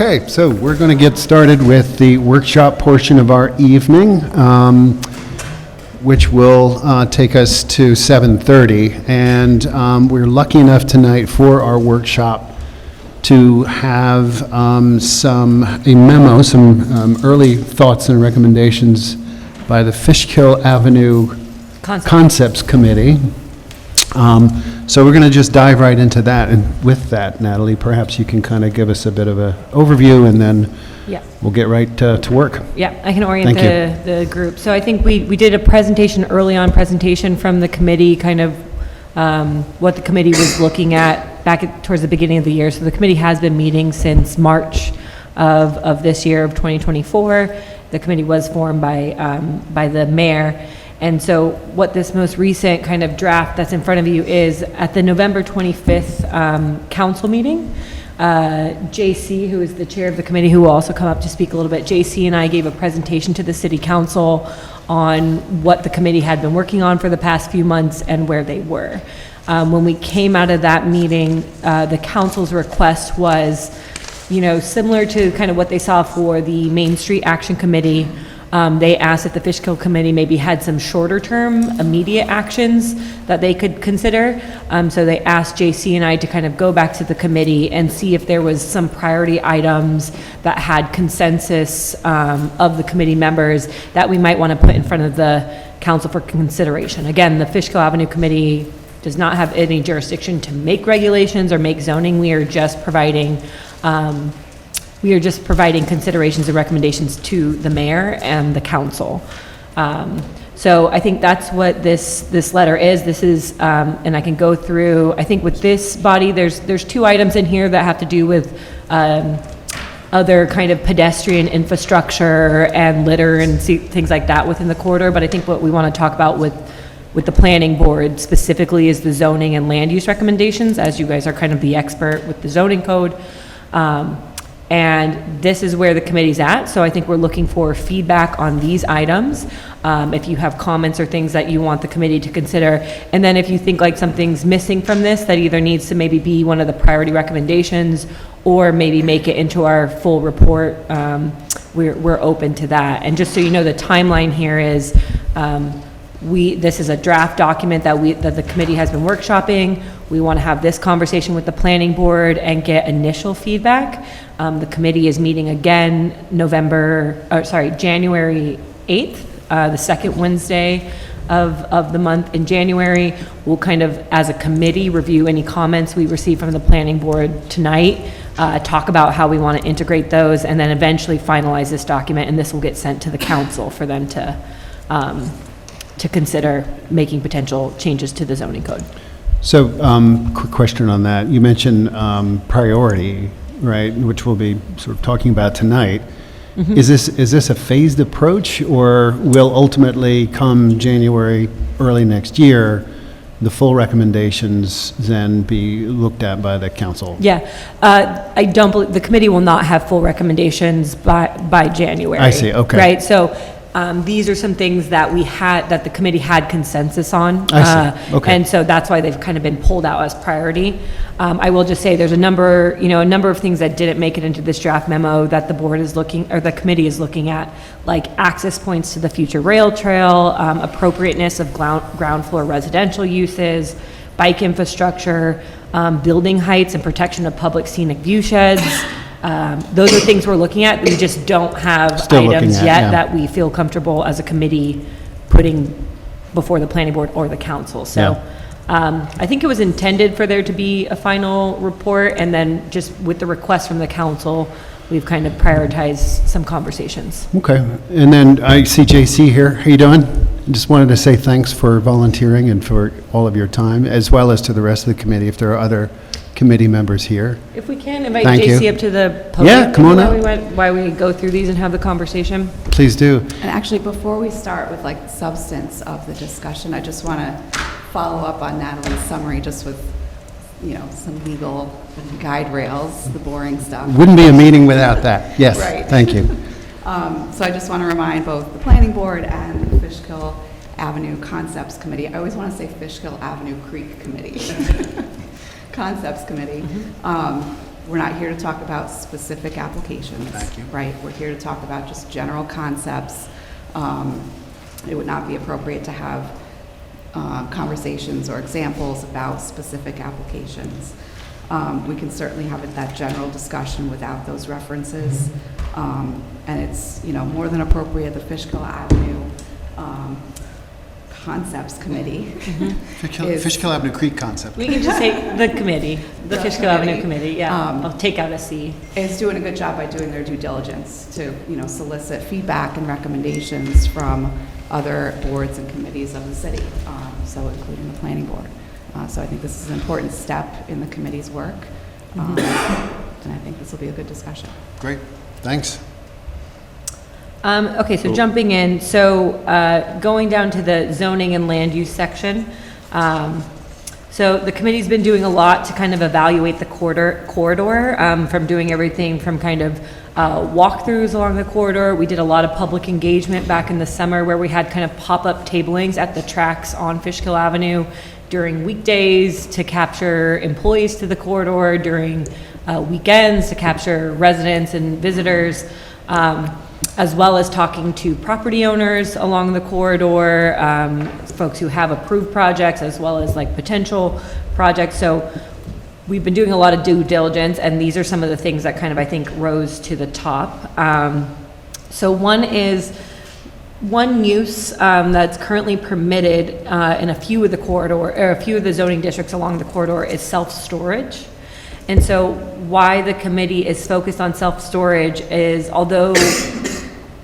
Okay, so we're going to get started with the workshop portion of our evening, which will take us to 7:30. And we're lucky enough tonight for our workshop to have a memo, some early thoughts and recommendations by the Fishkill Avenue Concepts Committee. So we're going to just dive right into that, and with that, Natalie, perhaps you can kind of give us a bit of an overview, and then we'll get right to work. Yeah, I can orient the group. So I think we did a presentation, early on presentation from the committee, kind of what the committee was looking at back towards the beginning of the year. So the committee has been meeting since March of this year, of 2024. The committee was formed by the mayor. And so what this most recent kind of draft that's in front of you is, at the November 25th council meeting, JC, who is the chair of the committee, who will also come up to speak a little bit, JC and I gave a presentation to the city council on what the committee had been working on for the past few months and where they were. When we came out of that meeting, the council's request was, similar to kind of what they saw for the Main Street Action Committee. They asked if the Fishkill Committee maybe had some shorter term, immediate actions that they could consider. So they asked JC and I to kind of go back to the committee and see if there was some priority items that had consensus of the committee members that we might want to put in front of the council for consideration. Again, the Fishkill Avenue Committee does not have any jurisdiction to make regulations or make zoning. We are just providing considerations and recommendations to the mayor and the council. So I think that's what this letter is. This is, and I can go through, I think with this body, there's two items in here that have to do with other kind of pedestrian infrastructure and litter and things like that within the corridor. But I think what we want to talk about with the planning board specifically is the zoning and land use recommendations, as you guys are kind of the expert with the zoning code. And this is where the committee's at. So I think we're looking for feedback on these items. If you have comments or things that you want the committee to consider. And then if you think like something's missing from this that either needs to maybe be one of the priority recommendations or maybe make it into our full report, we're open to that. And just so you know, the timeline here is, this is a draft document that the committee has been workshopping. We want to have this conversation with the planning board and get initial feedback. The committee is meeting again January 8th, the second Wednesday of the month in January. We'll kind of, as a committee, review any comments we receive from the planning board tonight, talk about how we want to integrate those, and then eventually finalize this document, and this will get sent to the council for them to consider making potential changes to the zoning code. So, quick question on that. You mentioned priority, right, which we'll be sort of talking about tonight. Mm-hmm. Is this a phased approach, or will ultimately come January, early next year, the full recommendations then be looked at by the council? Yeah, I don't believe the committee will not have full recommendations by January. I see. Okay. Right. So. These are some things that that the committee had consensus on. I see. Okay. And so that's why they've kind of been pulled out as priority. I will just say there's a number of things that didn't make it into this draft memo that the committee is looking at, like access points to the future rail trail, appropriateness of ground floor residential uses, bike infrastructure, building heights and protection of public scenic view sheds. Those are things we're looking at. We just don't have items yet that we feel comfortable as a committee putting before the planning board or the council. So I think it was intended for there to be a final report, and then just with the request from the council, we've kind of prioritized some conversations. Okay. And then I see JC here. How you doing? I just wanted to say thanks for volunteering and for all of your time, as well as to the rest of the committee, if there are other committee members here. If we can invite JC up to the podium. Yeah, come on up. While we go through these and have the conversation. Please do. And actually, before we start with like the substance of the discussion, I just want to follow up on Natalie's summary just with, some legal guide rails, the boring stuff. Wouldn't be a meeting without that. Yes. Right. Thank you. So I just want to remind both the planning board and the Fishkill Avenue Concepts Committee. I always want to say Fishkill Avenue Creek Committee. Concepts Committee, we're not here to talk about specific applications. Thank you. Right? We're here to talk about just general concepts. It would not be appropriate to have conversations or examples about specific applications. We can certainly have that general discussion without those references. And it's, more than appropriate, the Fishkill Avenue Concepts Committee. is- Fishkill Avenue Creek concept. We can just say the committee, the The Fishkill Avenue committee. Committee, yeah. I'll take out a C. is doing a good job by doing their due diligence to, solicit feedback and recommendations from other boards and committees of the city, so including the planning board. So I think this is an important step in the committee's work, and I think this will be a good discussion. Great, thanks. Okay, so jumping in, so going down to the zoning and land use section. So the committee's been doing a lot to kind of evaluate the corridor, from doing everything from kind of walkthroughs along the corridor. We did a lot of public engagement back in the summer where we had kind of pop-up tablings at the tracks on Fishkill Avenue during weekdays to capture employees to the corridor, during weekends to capture residents and visitors, as well as talking to property owners along the corridor, folks who have approved projects, as well as like potential projects. So we've been doing a lot of due diligence, and these are some of the things that kind of, I think, rose to the top. So one use that's currently permitted in a few of the corridor, or a few of the zoning districts along the corridor is self-storage. And so why the committee is focused on self-storage is, although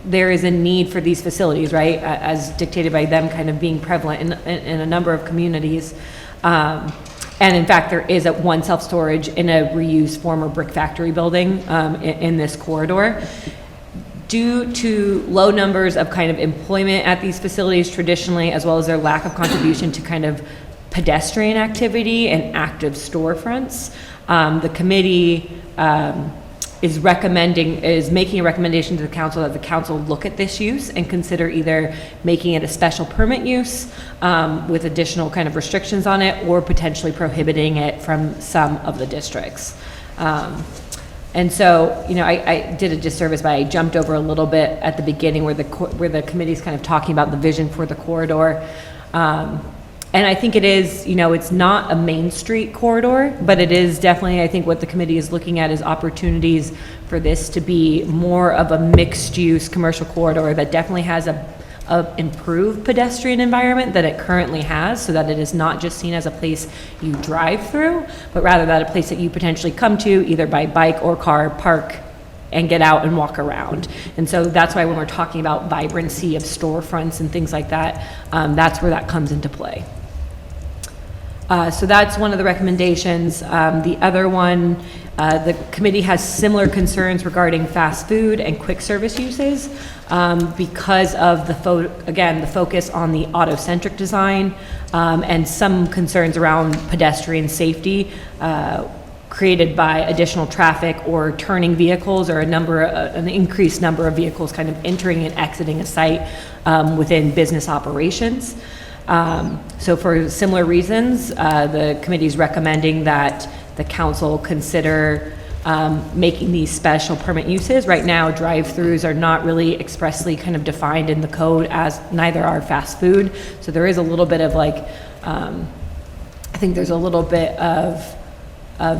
there is a need for these facilities, right, as dictated by them kind of being prevalent in a number of communities, and in fact, there is one self-storage in a reused former brick factory building in this corridor. Due to low numbers of kind of employment at these facilities traditionally, as well as their lack of contribution to kind of pedestrian activity and active storefronts, the committee is making a recommendation to the council that the council look at this use and consider either making it a special permit use with additional kind of restrictions on it, or potentially prohibiting it from some of the districts. And so, I did a disservice by I jumped over a little bit at the beginning where the committee's kind of talking about the vision for the corridor. And I think it is, it's not a Main Street corridor, but it is definitely, I think what the committee is looking at is opportunities for this to be more of a mixed-use commercial corridor that definitely has a improved pedestrian environment that it currently has, so that it is not just seen as a place you drive through, but rather that a place that you potentially come to either by bike or car, park, and get out and walk around. And so that's why when we're talking about vibrancy of storefronts and things like that, that's where that comes into play. So that's one of the recommendations. The other one, the committee has similar concerns regarding fast food and quick service uses because of the focus on the auto-centric design and some concerns around pedestrian safety created by additional traffic or turning vehicles, or an increased number of vehicles kind of entering and exiting a site within business operations. So for similar reasons, the committee is recommending that the council consider making these special permit uses. Right now, drive-throughs are not really expressly kind of defined in the code, as neither are fast food. So there is a little bit of I think there's a little bit of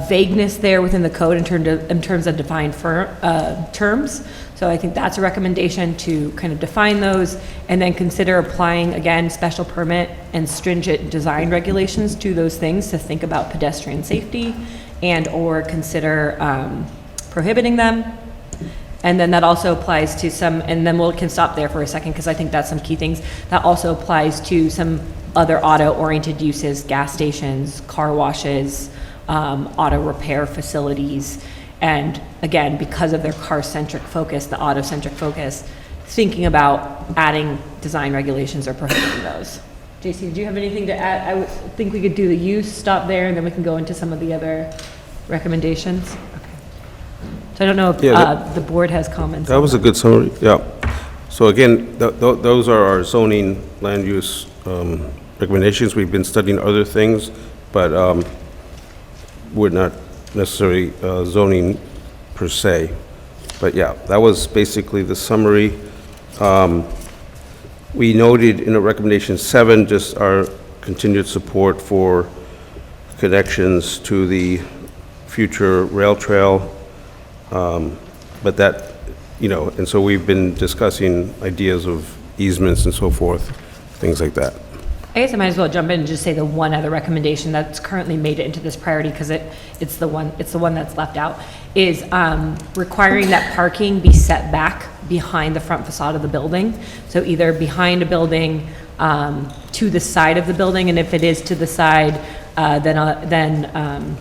vagueness there within the code in terms of defined terms. So I think that's a recommendation to kind of define those, and then consider applying, again, special permit and stringent design regulations to those things to think about pedestrian safety and or consider prohibiting them. And then that also applies to some, and then we can stop there for a second because I think that's some key things. That also applies to some other auto-oriented uses, gas stations, car washes, auto repair facilities. And again, because of their car-centric focus, the auto-centric focus, thinking about adding design regulations or prohibiting those. JC, did you have anything to add? I would think we could do the use, stop there, and then we can go into some of the other recommendations. Okay. So I don't know if the board has comments. That was a good summary, yeah. So again, those are our zoning land use recommendations. We've been studying other things, but we're not necessarily zoning per se. But yeah, that was basically the summary. We noted in a recommendation 7, just our continued support for connections to the future rail trail. But that, and so we've been discussing ideas of easements and so forth, things like that. I guess I might as well jump in and just say the one other recommendation that's currently made it into this priority, because it's the one that's left out, is requiring that parking be set back behind the front facade of the building. So either behind a building, to the side of the building, and if it is to the side, then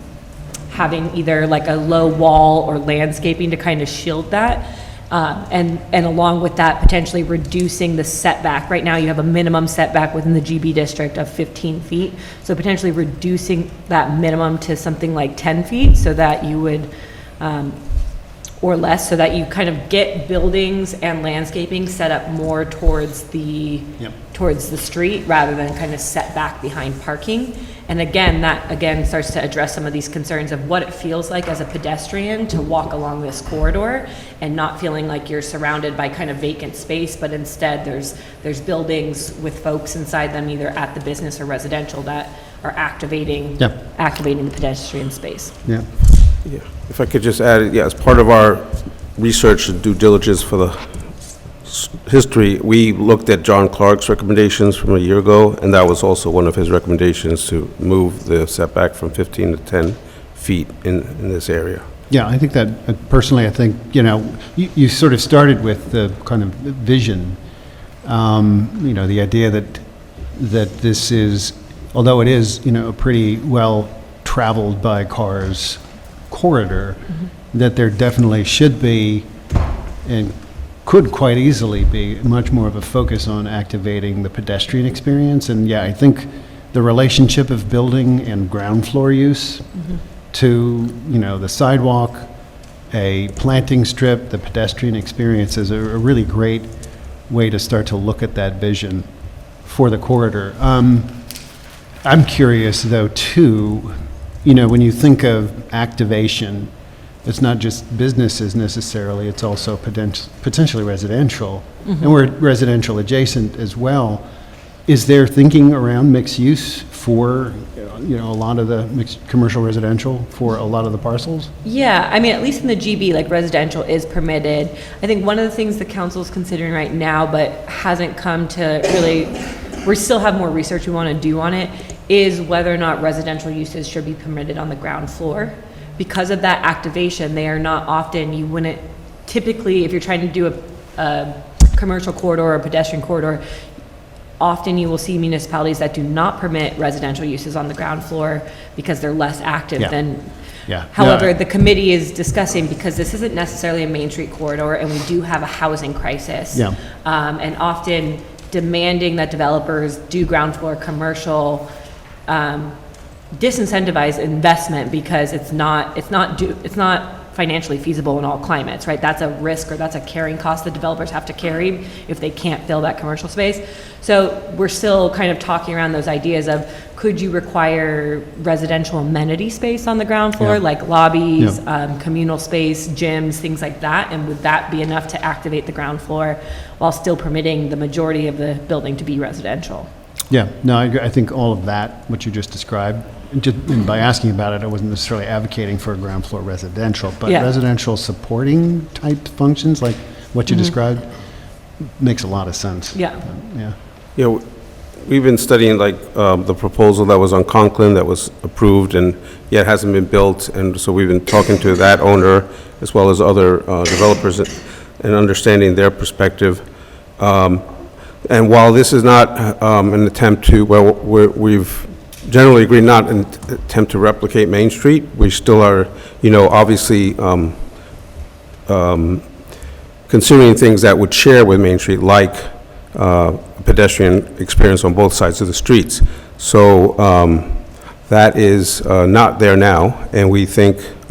having either like a low wall or landscaping to kind of shield that. And along with that, potentially reducing the setback. Right now, you have a minimum setback within the GB district of 15 feet. So potentially reducing that minimum to something like 10 feet so that you would, or less, so that you kind of get buildings and landscaping set up more towards the, towards the street rather than kind of set back behind parking. And again, that again starts to address some of these concerns of what it feels like as a pedestrian to walk along this corridor and not feeling like you're surrounded by kind of vacant space, but instead there's buildings with folks inside them, either at the business or residential, that are activating the pedestrian space. Yeah. Yeah, if I could just add, as part of our research and due diligence for the history, we looked at John Clark's recommendations from a year ago, and that was also one of his recommendations, to move the setback from 15 to 10 feet in this area. Yeah, I think that, personally, I think, you sort of started with the kind of vision, the idea that this is, although it is, a pretty well-traveled by cars corridor, that there definitely should be, and could quite easily be, much more of a focus on activating the pedestrian experience. And I think the relationship of building and ground floor use to, the sidewalk, a planting strip, the pedestrian experience is a really great way to start to look at that vision for the corridor. I'm curious, though, too, when you think of activation, it's not just businesses necessarily, it's also potentially residential, and we're residential adjacent as well. Is there thinking around mixed use for, a lot of the mixed commercial residential for a lot of the parcels? Yeah, I mean, at least in the GB, like residential is permitted. I think one of the things the council's considering right now, but hasn't come to really, we still have more research we want to do on it, is whether or not residential uses should be permitted on the ground floor. Because of that activation, they are not often, you wouldn't, typically, if you're trying to do a commercial corridor or a pedestrian corridor, often you will see municipalities that do not permit residential uses on the ground floor because they're less active than. However, the committee is discussing, because this isn't necessarily a Main Street corridor, and we do have a housing crisis. And often demanding that developers do ground floor commercial, disincentivize investment, because it's not financially feasible in all climates, right? That's a risk, or that's a carrying cost that developers have to carry if they can't fill that commercial space. So we're still kind of talking around those ideas of, could you require residential amenity space on the ground floor, like lobbies, communal space, gyms, things like that, and would that be enough to activate the ground floor while still permitting the majority of the building to be residential? Yeah, no, I agree. I think all of that, what you just described, and by asking about it, I wasn't necessarily advocating for a ground floor residential, but residential supporting type functions, like what you described, makes a lot of sense. We've been studying the proposal that was on Conklin that was approved, and it hasn't been built, and so we've been talking to that owner as well as other developers and understanding their perspective. And while this is not an attempt to, we've generally agreed not an attempt to replicate Main Street, we still are, obviously considering things that would share with Main Street, like pedestrian experience on both sides of the streets. So that is not there now, and I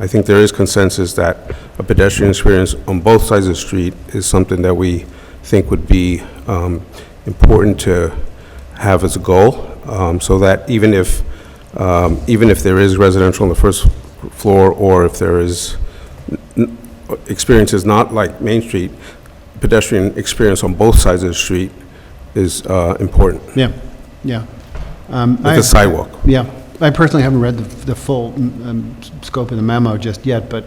think there is consensus that a pedestrian experience on both sides of the street is something that we think would be important to have as a goal, so that even if even if there is residential on the first floor, or if there is experiences not like Main Street, pedestrian experience on both sides of the street is important, Yeah, yeah. with the sidewalk. Yeah, I personally haven't read the full scope of the memo just yet, but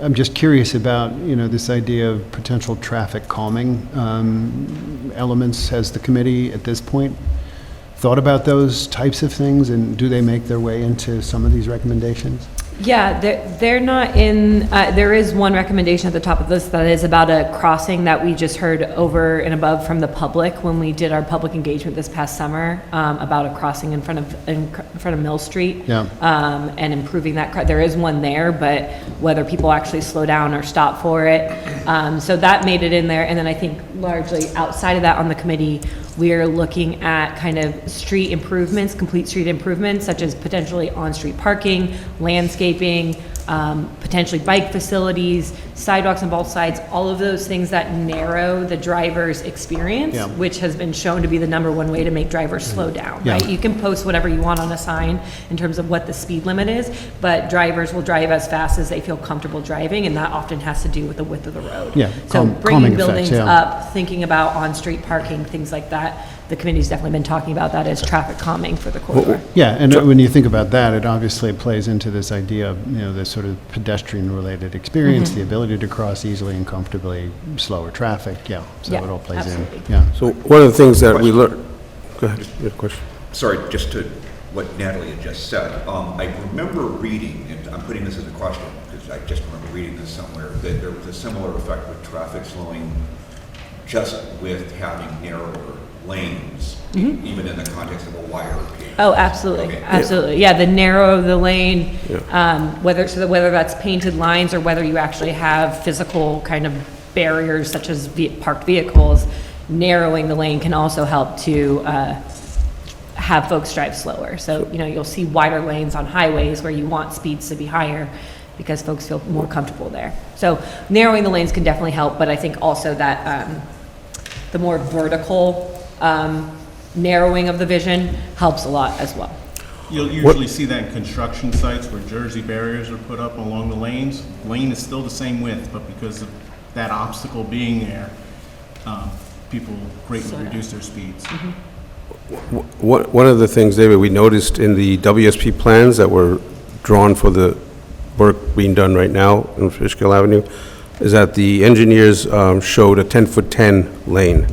I'm just curious about, this idea of potential traffic calming elements. Has the committee at this point thought about those types of things, and do they make their way into some of these recommendations? Yeah, they're not in, there is one recommendation at the top of this that is about a crossing that we just heard over and above from the public when we did our public engagement this past summer, about a crossing in front of Mill Street. Yeah. And improving that, there is one there, but whether people actually slow down or stop for it. So that made it in there, and then I think largely outside of that on the committee, we're looking at kind of street improvements, complete street improvements, such as potentially on-street parking, landscaping, potentially bike facilities, sidewalks on both sides, all of those things that narrow the driver's experience, Yeah. which has been shown to be the #1 way to make drivers slow down, Yeah. right? You can post whatever you want on a sign in terms of what the speed limit is, but drivers will drive as fast as they feel comfortable driving, and that often has to do with the width of the road. Yeah, So calming bringing effects, buildings yeah. up, thinking about on-street parking, things like that, the committee's definitely been talking about that as traffic calming for the corridor. Yeah, and when you think about that, it obviously plays into this idea of, this sort of pedestrian-related experience, the ability to cross easily and comfortably, slower traffic, yeah, so Yeah, it all plays in. absolutely. Yeah. So one of the things that we learned, go ahead, you have a question? Sorry, just to what Natalie had just said. I remember reading, and I'm putting this as a question, because I just remember reading this somewhere, that there was a similar effect with traffic slowing just with having narrower lanes, even in the context of a wider gauge. Oh, absolutely, Okay. absolutely. Yeah, the narrow of the lane, whether that's painted lines or whether you actually have physical kind of barriers such as parked vehicles, narrowing the lane can also help to have folks drive slower. So, you'll see wider lanes on highways where you want speeds to be higher because folks feel more comfortable there. So narrowing the lanes can definitely help, but I think also that the more vertical narrowing of the vision helps a lot as well. You'll usually see that in construction sites where Jersey barriers are put up along the lanes. Lane is still the same width, but because of that obstacle being there, people greatly reduce their speeds. One of the things, David, we noticed in the WSP plans that were drawn for the work being done right now on Fishkill Avenue is that the engineers showed a 10-foot-10 lane.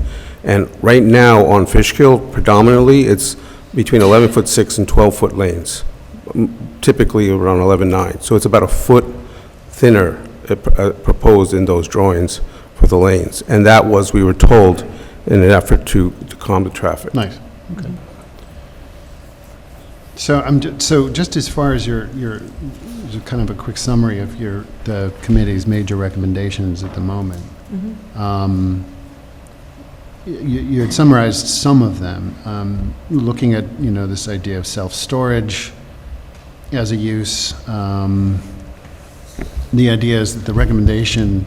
And right now on Fishkill, predominantly, it's between 11-foot-6 and 12-foot lanes, typically around 11.9. So it's about a foot thinner proposed in those drawings for the lanes. And that was, we were told, in an effort to calm the traffic. Nice, okay. So just as far as your kind of a quick summary of the committee's major recommendations at the moment. You had summarized some of them, looking at, this idea of self-storage as a use. The idea is that the recommendation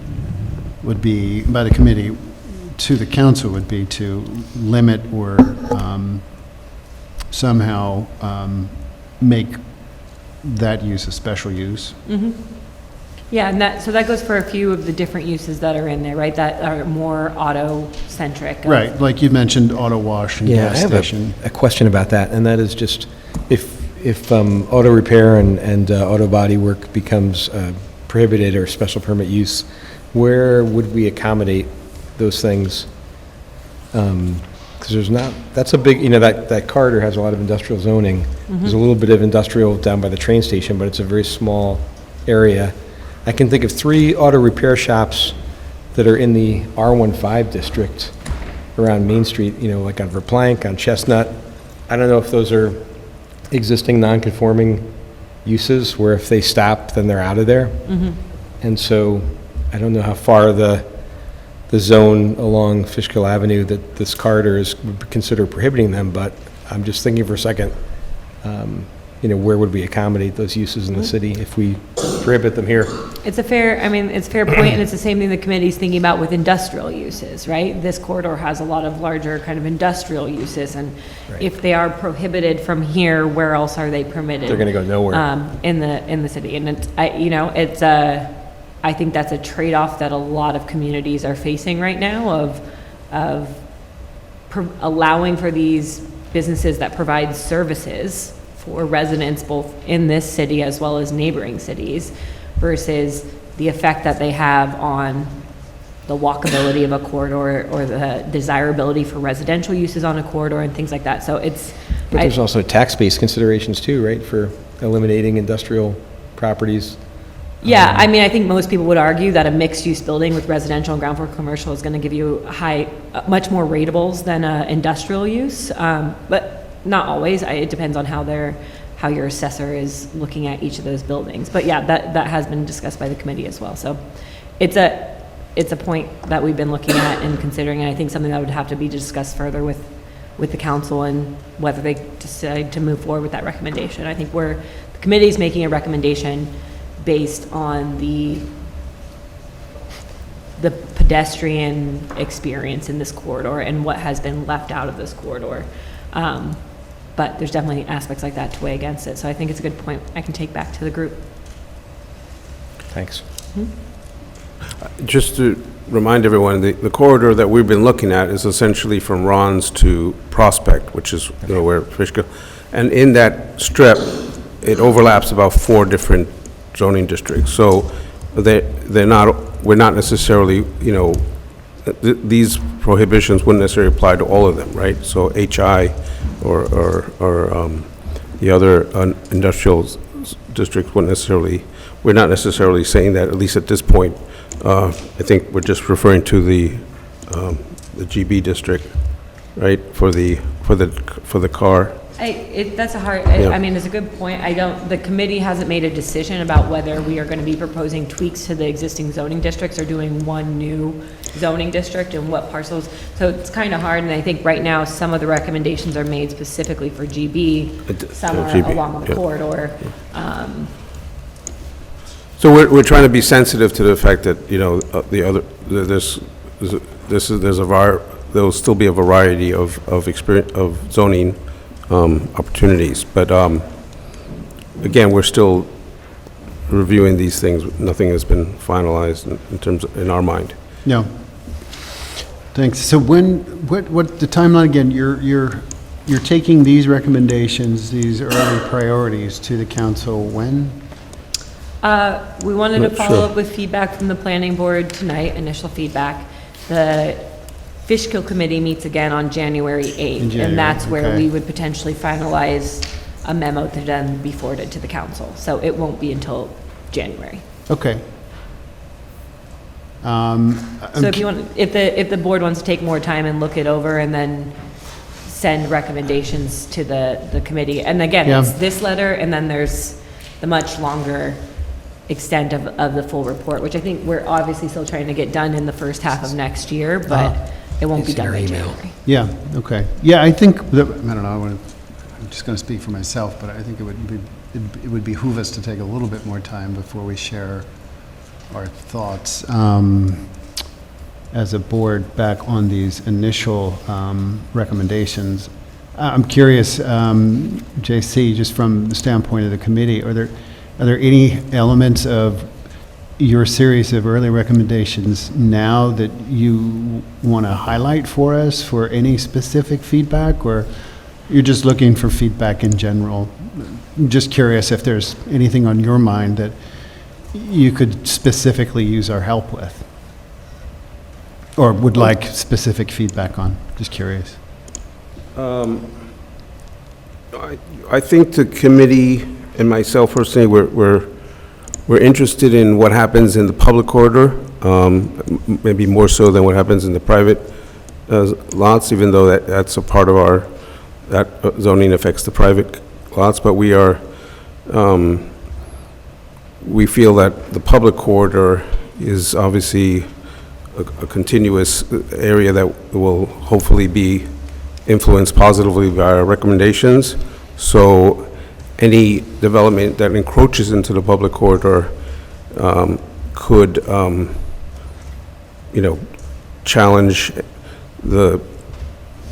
would be, by the committee to the council, would be to limit or somehow make that use a special use. Yeah, and so that goes for a few of the different uses that are in there, right, that are more auto-centric. Right, like you mentioned, auto wash and Yeah, I gas have station. a question about that, and that is just, if auto repair and auto body work becomes prohibited or special permit use, where would we accommodate those things? Because there's not, that's a big, that corridor has a lot of industrial zoning. There's a little bit of industrial down by the train station, but it's a very small area. I can think of 3 auto repair shops that are in the R15 district around Main Street, like on Verplank, on Chestnut. I don't know if those are existing non-conforming uses, where if they stop, then they're out of there. And so I don't know how far the zone along Fishkill Avenue that this corridor is would consider prohibiting them, but I'm just thinking for a second, where would we accommodate those uses in the city if we prohibit them here? It's a fair point, and it's the same thing the committee's thinking about with industrial uses, right? This corridor has a lot of larger kind of industrial uses, and if they are prohibited from here, where else are they permitted? They're gonna go nowhere. In the city, and I think that's a trade-off that a lot of communities are facing right now of allowing for these businesses that provide services for residents both in this city as well as neighboring cities versus the effect that they have on the walkability of a corridor or the desirability for residential uses on a corridor and things like that. So it's, But there's also tax-based considerations too, right, for eliminating industrial properties? yeah, I mean, I think most people would argue that a mixed-use building with residential and ground floor commercial is going to give you much more ratables than industrial use, but not always. It depends on how your assessor is looking at each of those buildings. But yeah, that has been discussed by the committee as well. So it's a point that we've been looking at and considering, and I think something that would have to be discussed further with the council and whether they decide to move forward with that recommendation. I think the committee's making a recommendation based on the pedestrian experience in this corridor and what has been left out of this corridor. But there's definitely aspects like that to weigh against it. So I think it's a good point I can take back to the group. Thanks. Just to remind everyone, the corridor that we've been looking at is essentially from Ron's to Prospect, which is, where Fishkill, and in that strip, it overlaps about 4 different zoning districts. So we're not necessarily, these prohibitions wouldn't necessarily apply to all of them, right? So HI or the other industrial districts wouldn't necessarily, we're not necessarily saying that, at least at this point. I think we're just referring to the GB district, right, for the car. That's a hard, Yeah. I mean, it's a good point. The committee hasn't made a decision about whether we are going to be proposing tweaks to the existing zoning districts or doing one new zoning district and what parcels. So it's kind of hard, and I think right now, some of the recommendations are made specifically for GB, some are GB, along the yeah. corridor. So we're trying to be sensitive to the fact that, there'll still be a variety of experience, of zoning opportunities. But again, we're still reviewing these things. Nothing has been finalized in our mind. No. Thanks. So what the timeline again, you're taking these recommendations, these early priorities to the council when? We wanted to Sure. follow up with feedback from the planning board tonight, initial feedback. The Fishkill Committee meets again on January 8th, In January, and that's where okay. we would potentially finalize a memo to then be forwarded to the council. So it won't be until January. Okay. So if the board wants to take more time and look it over and then send recommendations to the committee. And again, Yeah. it's this letter, and then there's the much longer extent of the full report, which I think we're obviously still trying to get done in the first half of next year, but it won't be It's in done our by email. January. Yeah, okay. Yeah, I think, I don't know, I'm just going to speak for myself, but I think it would behoove us to take a little bit more time before we share our thoughts as a board back on these initial recommendations. I'm curious, JC, just from the standpoint of the committee, are there any elements of your series of early recommendations now that you want to highlight for us for any specific feedback, or you're just looking for feedback in general? I'm just curious if there's anything on your mind that you could specifically use our help with, or would like specific feedback on. Just curious. I think the committee and myself personally, we're interested in what happens in the public corridor, maybe more so than what happens in the private lots, even though that's a part of that zoning affects the private lots. But we feel that the public corridor is obviously a continuous area that will hopefully be influenced positively by our recommendations. So any development that encroaches into the public corridor could, challenge the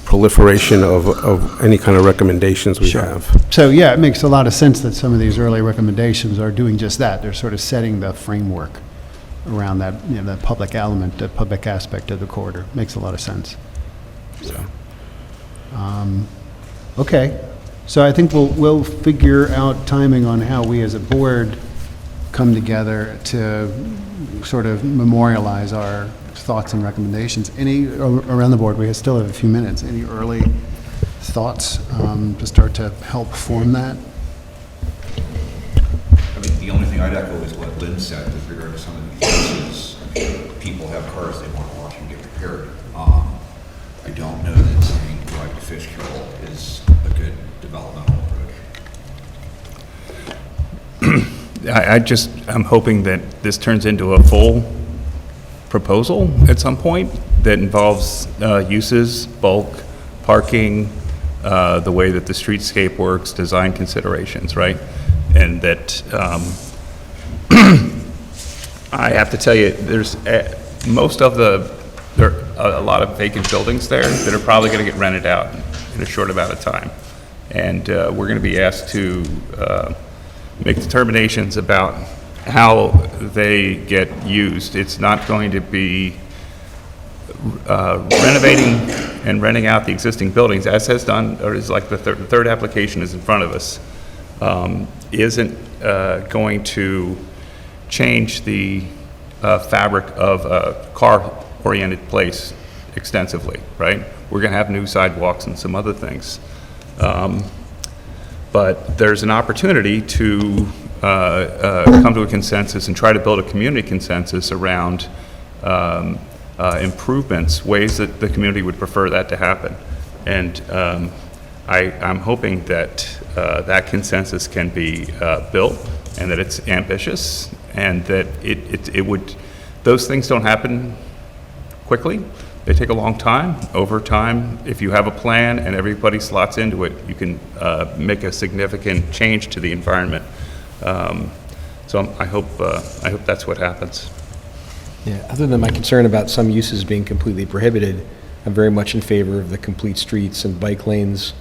proliferation of any kind of recommendations we have. So, yeah, it makes a lot of sense that some of these early recommendations are doing just that. They're sort of setting the framework around that, that public element, the public aspect of the corridor. Makes a lot of sense. So, Okay, so I think we'll figure out timing on how we as a board come together to sort of memorialize our thoughts and recommendations. Any, around the board, we still have a few minutes, any early thoughts to start to help form that? I mean, the only thing I'd echo is what Lynn said with regard to some of these uses. I'm sure people have cars they want to wash and get repaired. I don't know that saying drive to Fishkill is a good developmental approach. I'm hoping that this turns into a full proposal at some point that involves uses, bulk, parking, the way that the streetscape works, design considerations, right? And that, I have to tell you, there's there are a lot of vacant buildings there that are probably going to get rented out in a short amount of time. And we're going to be asked to make determinations about how they get used. It's not going to be renovating and renting out the existing buildings, as has done, or is like the third application is in front of us, isn't going to change the fabric of a car-oriented place extensively, right? We're going to have new sidewalks and some other things. But there's an opportunity to come to a consensus and try to build a community consensus around improvements, ways that the community would prefer that to happen. And I'm hoping that that consensus can be built and that it's ambitious and that it would, those things don't happen quickly. They take a long time. Over time, if you have a plan and everybody slots into it, you can make a significant change to the environment. So I hope that's what happens. Yeah, other than my concern about some uses being completely prohibited, I'm very much in favor of the complete streets and bike lanes.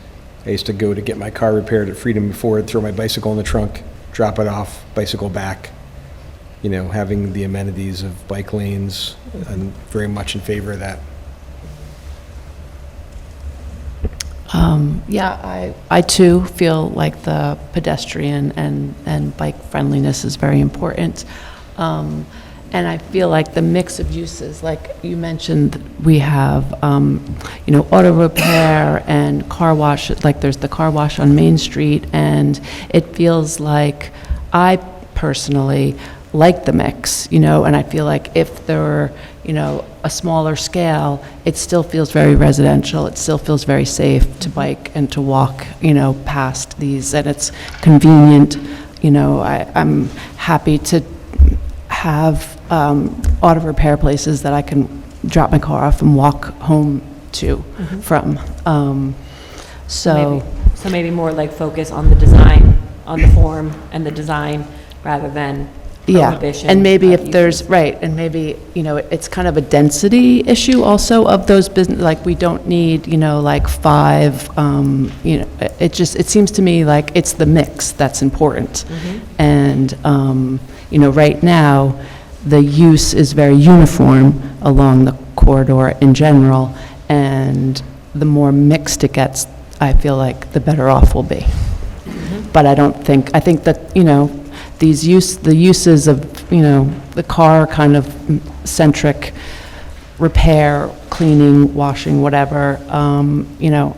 I used to go to get my car repaired at Freedom before, throw my bicycle in the trunk, drop it off, bicycle back. Having the amenities of bike lanes, I'm very much in favor of that. Yeah, I too feel like the pedestrian and bike friendliness is very important. And I feel like the mix of uses, like you mentioned, we have, auto repair and car wash, like there's the car wash on Main Street, and it feels like, I personally like the mix, and I feel like if there were, a smaller scale, it still feels very residential, it still feels very safe to bike and to walk, past these, and it's convenient, I'm happy to have auto repair places that I can drop my car off and walk home to from. So maybe more like focus on the design, on the form and the design, rather than prohibition. And maybe of if there's, uses. right, and maybe, it's kind of a density issue also of those business, like, we don't need, like 5, it seems to me like it's the mix that's important. And, right now, the use is very uniform along the corridor in general, and the more mixed it gets, I feel like the better off we'll be. But I think that, the uses of, the car kind of centric repair, cleaning, washing, whatever,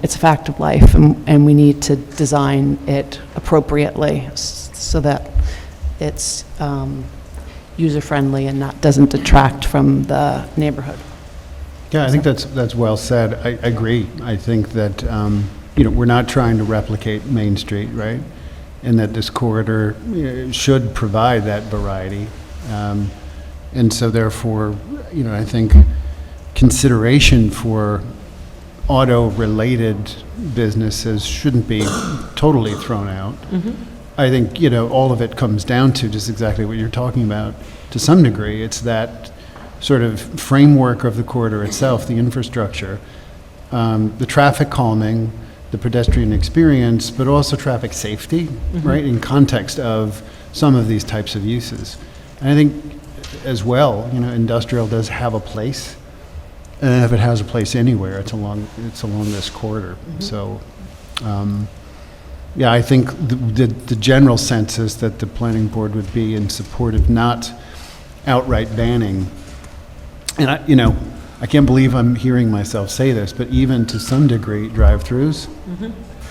it's a fact of life, and we need to design it appropriately so that it's user-friendly and doesn't detract from the neighborhood. Yeah, I think that's well said. I agree. I think that, we're not trying to replicate Main Street, right? And that this corridor should provide that variety. And so therefore, I think consideration for auto-related businesses shouldn't be totally thrown out. I think, all of it comes down to just exactly what you're talking about to some degree. It's that sort of framework of the corridor itself, the infrastructure, the traffic calming, the pedestrian experience, but also traffic safety, right, in context of some of these types of uses. And I think as well, industrial does have a place, and if it has a place anywhere, it's along this corridor. So, yeah, I think the general sense is that the planning board would be in support of not outright banning. And I can't believe I'm hearing myself say this, but even to some degree, drive-throughs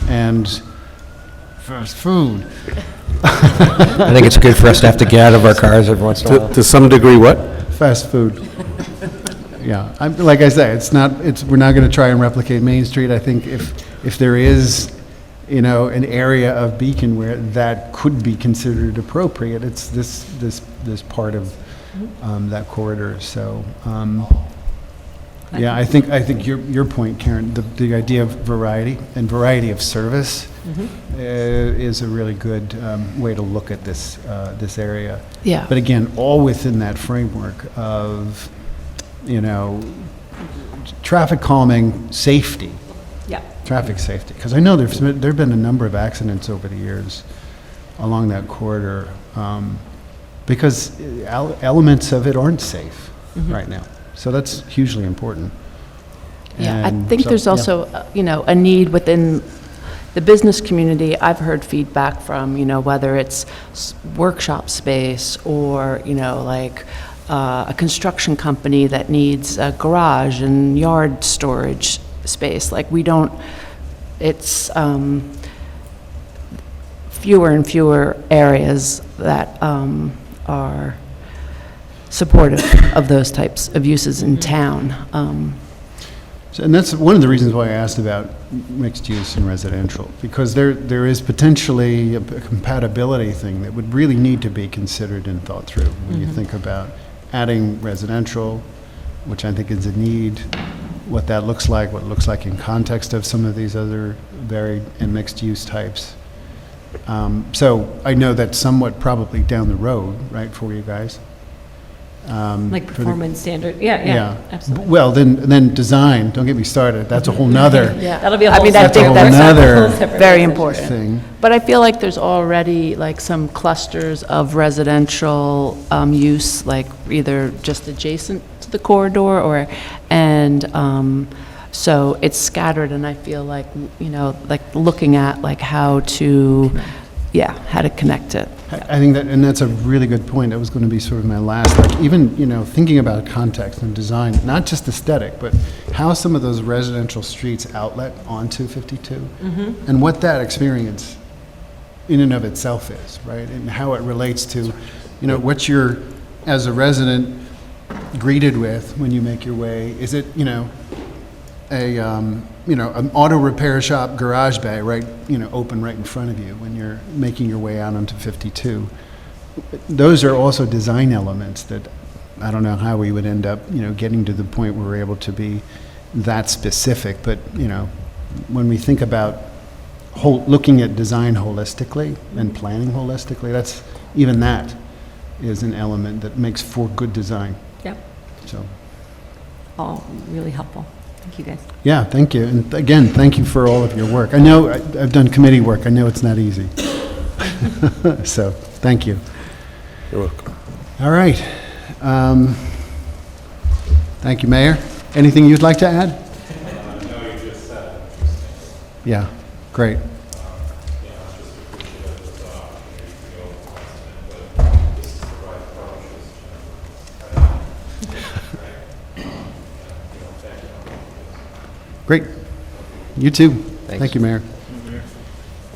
and fast food. I think it's good for us to have to get out of our cars every once in a while. To some degree, what? Fast food. Yeah, like I say, we're not going to try and replicate Main Street. I think if there is, an area of Beacon where that could be considered appropriate, it's this part of that corridor. So, yeah, I think your point, Karen, the idea of variety and variety of service is a really good way to look at this area. Yeah. But again, all within that framework of, traffic calming, safety, Yeah. traffic safety. Because I know there've been a number of accidents over the years along that corridor because elements of it aren't safe right now. So that's hugely important. Yeah, I And think so, there's yeah. also, a need within the business community. I've heard feedback from, whether it's workshop space or, a construction company that needs a garage and yard storage space. It's fewer and fewer areas that are supportive of those types of uses in town. And that's one of the reasons why I asked about mixed use and residential, because there is potentially a compatibility thing that would really need to be considered and thought through when you think about adding residential, which I think is a need, what that looks like, what it looks like in context of some of these other varied and mixed use types. So I know that's somewhat probably down the road, right, for you guys. Like for the- performance standard, yeah, absolutely. Well, then design, don't get me started, that's a whole nother Yeah. That'll be a I whole mean, I separate- think whole that's nother separate very conversation. important. thing. But I feel like there's already some clusters of residential use, like either just adjacent to the corridor so it's scattered, and I feel like, looking at how to connect it. I think and that's a really good point. That was going to be sort of my last, even, thinking about context and design, not just aesthetic, but how some of those residential streets outlet onto 52, and what that experience in and of itself is, right? And how it relates to, what you're, as a resident, greeted with when you make your way. Is it, an auto repair shop garage bay, right, open right in front of you when you're making your way out onto 52. Those are also design elements that I don't know how we would end up, getting to the point where we're able to be that specific. But, when we think about looking at design holistically and planning holistically, that is an element that makes for good design. Yeah, So. all really helpful. Thank you, guys. Yeah, thank you. And again, thank you for all of your work. I know I've done committee work. I know it's not easy. So, thank you. You're welcome. All right. Thank you, Mayor. Anything you'd like to add? No, you just said it. Yeah, great. Great. You too. Thank you, Mayor.